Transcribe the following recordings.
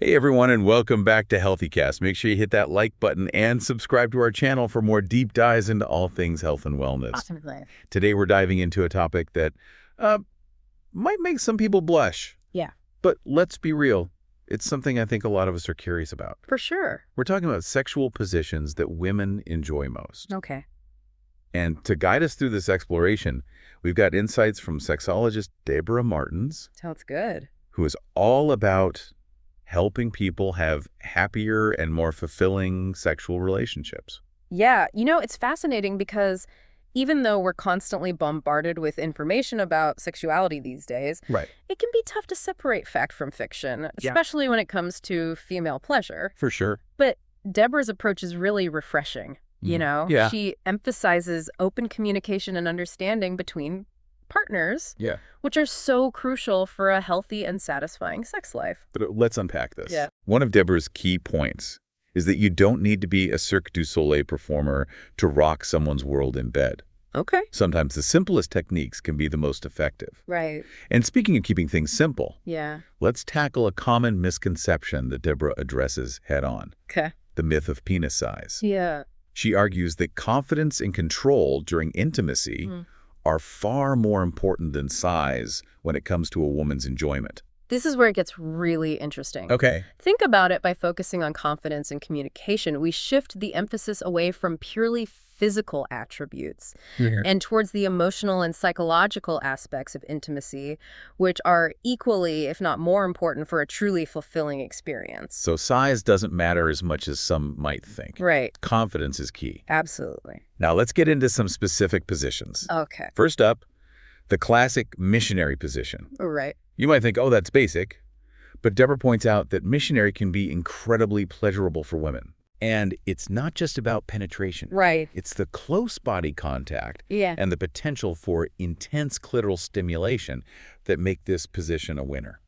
Hey everyone, and welcome back to HealthyCast. Make sure you hit that like button and subscribe to our channel for more deep dives into all things health and wellness. Awesome. Today we're diving into a topic that might make some people blush. Yeah. But let's be real. It's something I think a lot of us are curious about. For sure. We're talking about sexual positions that women enjoy most. Okay. And to guide us through this exploration, we've got insights from sexologist Débora Martins, Sounds good. who is all about helping people have happier and more fulfilling sexual relationships. Yeah. It's fascinating because even though we're constantly bombarded with information about sexuality these days, Right. it can be tough to separate fact from fiction, especially when it comes to female pleasure. For sure. But Deborah's approach is really refreshing. Yeah. She emphasizes open communication and understanding between partners, Yeah. which are so crucial for a healthy and satisfying sex life. But let's unpack this. Yeah. One of Debora's key points is that you don't need to be a Cirque du Soleil performer to rock someone's world in bed. Okay. Sometimes the simplest techniques can be the most effective. Right. And speaking of keeping things simple, Yeah. let's tackle a common misconception that Débora addresses head on, Okay. the myth of penis size. Yeah. She argues that confidence and control during intimacy are far more important than size when it comes to a woman's enjoyment. This is where it gets really interesting. Okay. Think about it. By focusing on confidence and communication, we shift the emphasis away from purely physical attributes and towards the emotional and psychological aspects of intimacy, which are equally, if not more important, for a truly fulfilling experience. So size doesn't matter as much as some might think. Right. Confidence is key. Absolutely. Now let's get into some specific positions. Okay. First up, the classic missionary position. Right. You might think, oh, that's basic. But Débora points out that missionary can be incredibly pleasurable for women. And it's not just about penetration. Right. It's the close body contact Yeah. and the potential for intense clitoral stimulation that make this position a winner.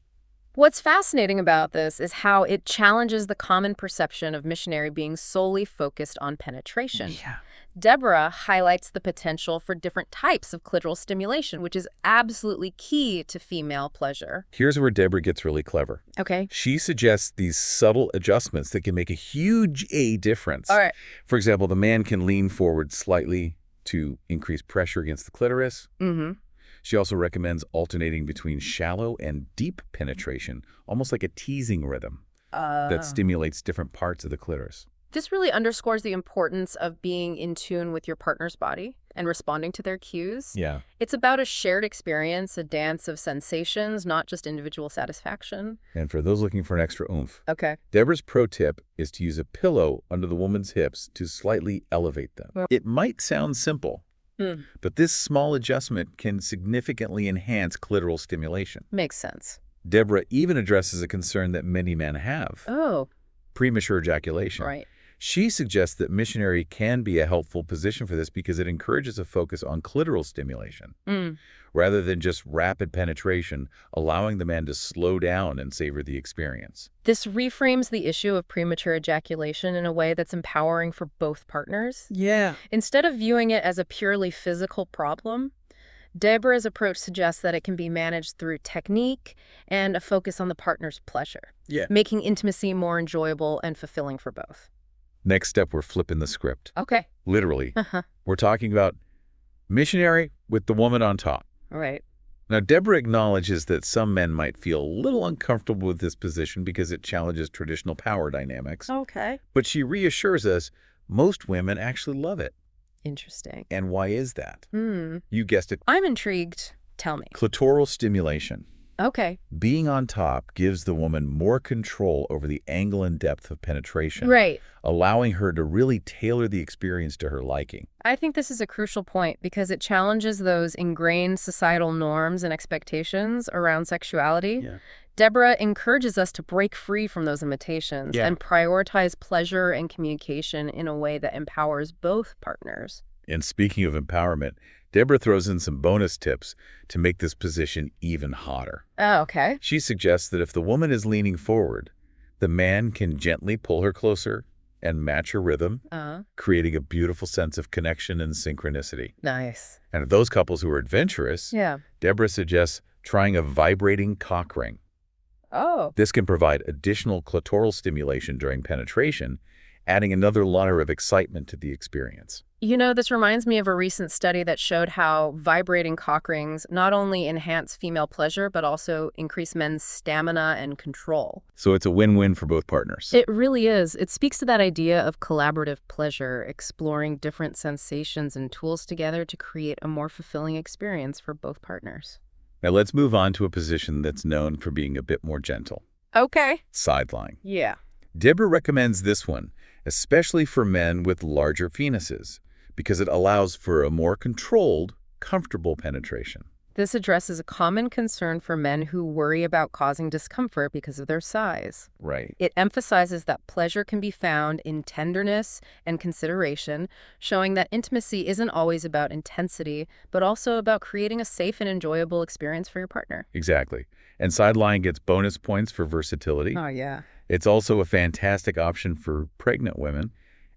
What's fascinating about this is how it challenges the common perception of missionary being solely focused on penetration. Yeah. Débora highlights the potential for different types of clitoral stimulation, which is absolutely key to female pleasure. Here's where Débora gets really clever. Okay. She suggests these subtle adjustments that can make a huge difference. All right. For example, the man can lean forward slightly to increase pressure against the clitoris. Mm-hmm. She also recommends alternating between shallow and deep penetration, almost like a teasing rhythm that stimulates different parts of the clitoris. This really underscores the importance of being in tune with your partner's body and responding to their cues. Yeah. It's about a shared experience, a dance of sensations, not just individual satisfaction. And for those looking for an extra oomph, Okay. Debora's pro tip is to use a pillow under the woman's hips to slightly elevate them. Well- It might sound simple, but this small adjustment can significantly enhance clitoral stimulation. Makes sense. Débora even addresses a concern that many men have, Oh, premature ejaculation. right. She suggests that missionary can be a helpful position for this because it encourages a focus on clitoral stimulation rather than just rapid penetration, allowing the man to slow down and savor the experience. This reframes the issue of premature ejaculation in a way that's empowering for both partners. Yeah. Instead of viewing it as a purely physical problem, Debora's approach suggests that it can be managed through technique and a focus on the partner's pleasure, making intimacy more enjoyable and fulfilling for both. Next step, we're flipping the script. Okay. Literally. We're talking about missionary with the woman on top. All right. Now, Débora acknowledges that some men might feel a little uncomfortable with this position because it challenges traditional power dynamics. Okay. But she reassures us most women actually love it. Interesting. And why is that? You guessed it. I'm intrigued. Tell me. Clitoral stimulation. Okay. Being on top gives the woman more control over the angle and depth of penetration, Right. allowing her to really tailor the experience to her liking. I think this is a crucial point because it challenges those ingrained societal norms and expectations around sexuality. Yeah. Débora encourages us to break free from those limitations and prioritize pleasure and communication in a way that empowers both partners. And speaking of empowerment, Débora throws in some bonus tips to make this position even hotter. Oh, okay. She suggests that if the woman is leaning forward, the man can gently pull her closer and match her rhythm, creating a beautiful sense of connection and synchronicity. Nice. And of those couples who are adventurous, Yeah. Débora suggests trying a vibrating cock ring. Oh. This can provide additional clitoral stimulation during penetration, adding another layer of excitement to the experience. You know, this reminds me of a recent study that showed how vibrating cock rings not only enhance female pleasure, but also increase men's stamina and control. So it's a win-win for both partners. It really is. It speaks to that idea of collaborative pleasure, exploring different sensations and tools together to create a more fulfilling experience for both partners. Now let's move on to a position that's known for being a bit more gentle. Okay. Side lying. Yeah. Débora recommends this one, especially for men with larger penises, because it allows for a more controlled, comfortable penetration. This addresses a common concern for men who worry about causing discomfort because of their size. Right. It emphasizes that pleasure can be found in tenderness and consideration, showing that intimacy isn't always about intensity, but also about creating a safe and enjoyable experience for your partner. Exactly. And side lying gets bonus points for versatility. Oh, yeah. It's also a fantastic option for pregnant women,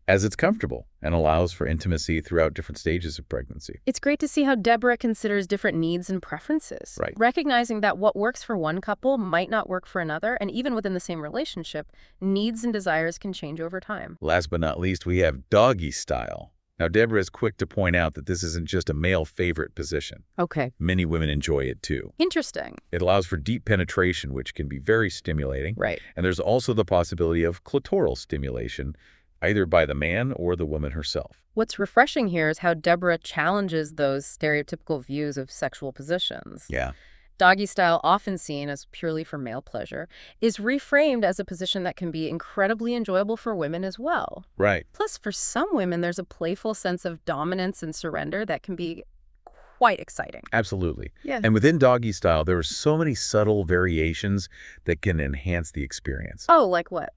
as it's comfortable and allows for intimacy throughout different stages of pregnancy. It's great to see how Débora considers different needs and preferences. Right. Recognizing that what works for one couple might not work for another, and even within the same relationship, needs and desires can change over time. Last but not least, we have doggy style. Now, Débora is quick to point out that this isn't just a male favorite position. Okay. Many women enjoy it too. Interesting. It allows for deep penetration, which can be very stimulating. Right. And there's also the possibility of clitoral stimulation, either by the man or the woman herself. What's refreshing here is how Débora challenges those stereotypical views of sexual positions. Yeah. Doggy style, often seen as purely for male pleasure, is reframed as a position that can be incredibly enjoyable for women as well. Right. Plus, for some women, there's a playful sense of dominance and surrender that can be quite exciting. Absolutely. Yeah. And within doggy style, there are so many subtle variations that can enhance the experience. Oh, like what?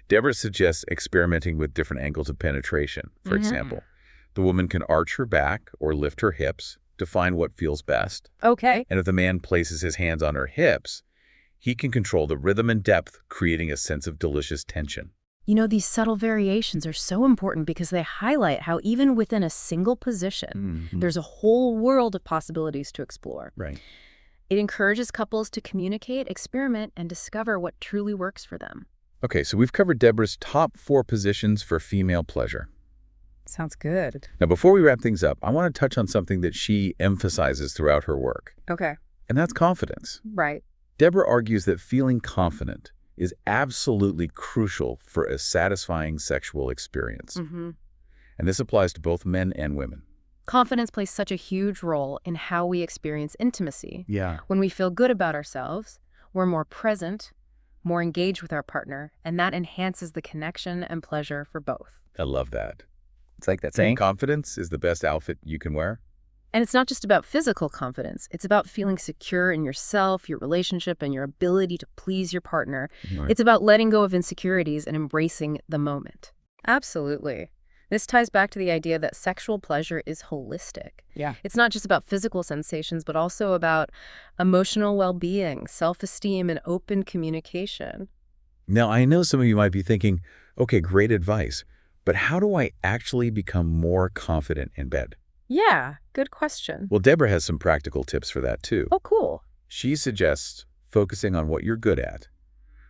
Débora suggests experimenting with different angles of penetration. For example, the woman can arch her back or lift her hips to find what feels best. Okay. And if the man places his hands on her hips, he can control the rhythm and depth, creating a sense of delicious tension. You know, these subtle variations are so important because they highlight how even within a single position, there's a whole world of possibilities to explore. Right. It encourages couples to communicate, experiment, and discover what truly works for them. Okay, so we've covered Debora's top 4 positions for female pleasure. Sounds good. Now, before we wrap things up, I want to touch on something that she emphasizes throughout her work, Okay. and that's confidence. Right. Débora argues that feeling confident is absolutely crucial for a satisfying sexual experience. Mm-hmm. And this applies to both men and women. Confidence plays such a huge role in how we experience intimacy. Yeah. When we feel good about ourselves, we're more present, more engaged with our partner, and that enhances the connection and pleasure for both. I love that. It's like that saying. Confidence is the best outfit you can wear. And it's not just about physical confidence. It's about feeling secure in yourself, your relationship, and your ability to please your partner. Right. It's about letting go of insecurities and embracing the moment. Absolutely. This ties back to the idea that sexual pleasure is holistic. Yeah. It's not just about physical sensations, but also about emotional well-being, self-esteem, and open communication. Now, I know some of you might be thinking, okay, great advice, but how do I actually become more confident in bed? Yeah, good question. Well, Débora has some practical tips for that too. Oh, cool. She suggests focusing on what you're good at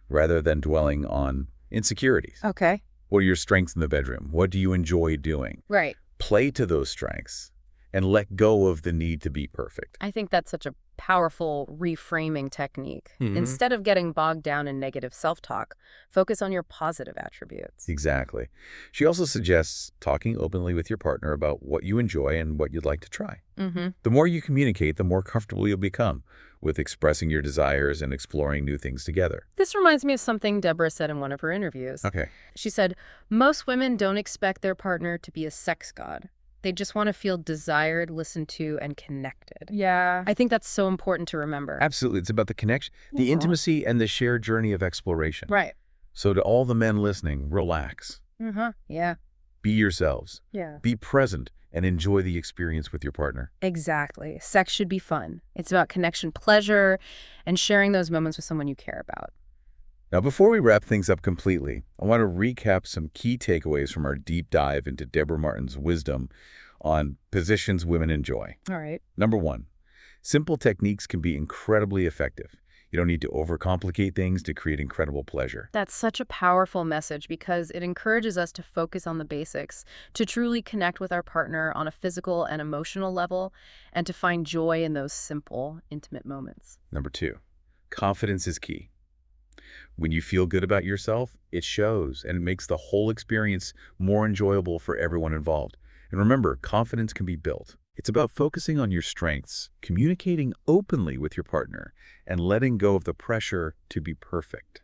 rather than dwelling on insecurities. Okay. What are your strengths in the bedroom? What do you enjoy doing? Right. Play to those strengths and let go of the need to be perfect. I think that's such a powerful reframing technique. Instead of getting bogged down in negative self-talk, focus on your positive attributes. Exactly. She also suggests talking openly with your partner about what you enjoy and what you'd like to try. The more you communicate, the more comfortable you'll become with expressing your desires and exploring new things together. This reminds me of something Débora said in one of her interviews. Okay. She said, most women don't expect their partner to be a sex god. They just want to feel desired, listened to, and connected. Yeah. I think that's so important to remember. Absolutely. It's about the connection, the intimacy, and the shared journey of exploration. Right. So to all the men listening, relax. Yeah. Be yourselves. Yeah. Be present and enjoy the experience with your partner. Exactly. Sex should be fun. It's about connection, pleasure, and sharing those moments with someone you care about. Now, before we wrap things up completely, I want to recap some key takeaways from our deep dive into Débora Martins' wisdom on positions women enjoy. All right. Number 1, simple techniques can be incredibly effective. You don't need to overcomplicate things to create incredible pleasure. That's such a powerful message because it encourages us to focus on the basics, to truly connect with our partner on a physical and emotional level, and to find joy in those simple, intimate moments. Number 2, confidence is key. When you feel good about yourself, it shows and it makes the whole experience more enjoyable for everyone involved. And remember, confidence can be built. It's about focusing on your strengths, communicating openly with your partner, and letting go of the pressure to be perfect.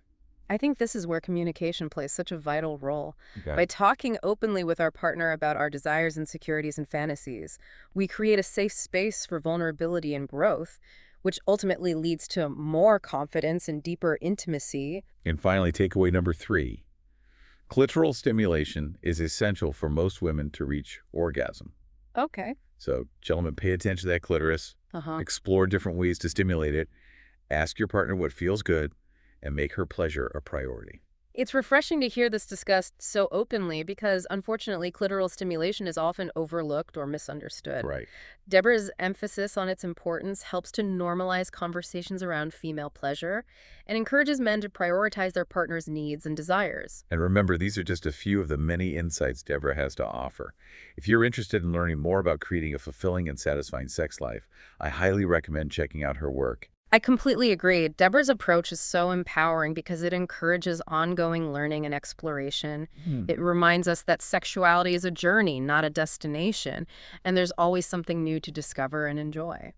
I think this is where communication plays such a vital role. Okay. By talking openly with our partner about our desires, insecurities, and fantasies, we create a safe space for vulnerability and growth, which ultimately leads to more confidence and deeper intimacy. And finally, takeaway number 3. Clitoral stimulation is essential for most women to reach orgasm. Okay. So, gentlemen, pay attention to that clitoris, explore different ways to stimulate it, ask your partner what feels good, and make her pleasure a priority. It's refreshing to hear this discussed so openly because, unfortunately, clitoral stimulation is often overlooked or misunderstood. Right. Deborah's emphasis on its importance helps to normalize conversations around female pleasure and encourages men to prioritize their partner's needs and desires. And remember, these are just a few of the many insights Deborah has to offer. If you're interested in learning more about creating a fulfilling and satisfying sex life, I highly recommend checking out her work. I completely agree. Deborah's approach is so empowering because it encourages ongoing learning and exploration. It reminds us that sexuality is a journey, not a destination, and there's always something new to discover and enjoy.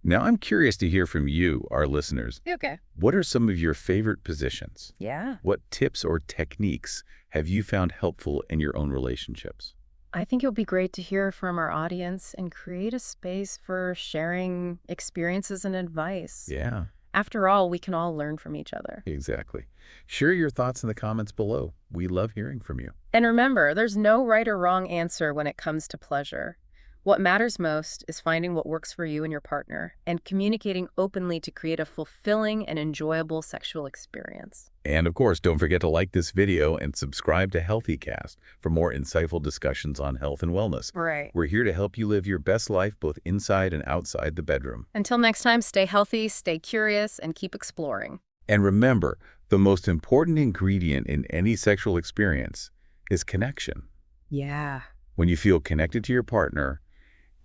Now, I'm curious to hear from you, our listeners. Okay. What are some of your favorite positions? Yeah. What tips or techniques have you found helpful in your own relationships? I think it would be great to hear from our audience and create a space for sharing experiences and advice. Yeah, After all, we can all learn from each other. exactly. Share your thoughts in the comments below. We love hearing from you. And remember, there's no right or wrong answer when it comes to pleasure. What matters most is finding what works for you and your partner and communicating openly to create a fulfilling and enjoyable sexual experience. And of course, don't forget to like this video and subscribe to HealthyCast for more insightful discussions on health and wellness. Right. We're here to help you live your best life both inside and outside the bedroom. Until next time, stay healthy, stay curious, and keep exploring. And remember, the most important ingredient in any sexual experience is connection. Yeah, When you feel connected to your partner,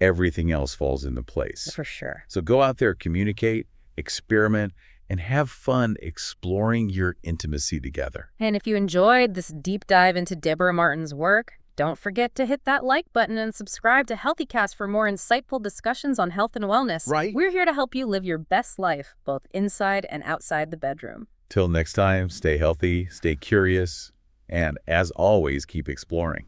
everything else falls into place. for sure. So go out there, communicate, experiment, and have fun exploring your intimacy together. And if you enjoyed this deep dive into Débora Martins' work, don't forget to hit that like button and subscribe to HealthyCast for more insightful discussions on health and wellness. Right. We're here to help you live your best life, both inside and outside the bedroom. Till next time, stay healthy, stay curious, and as always, keep exploring.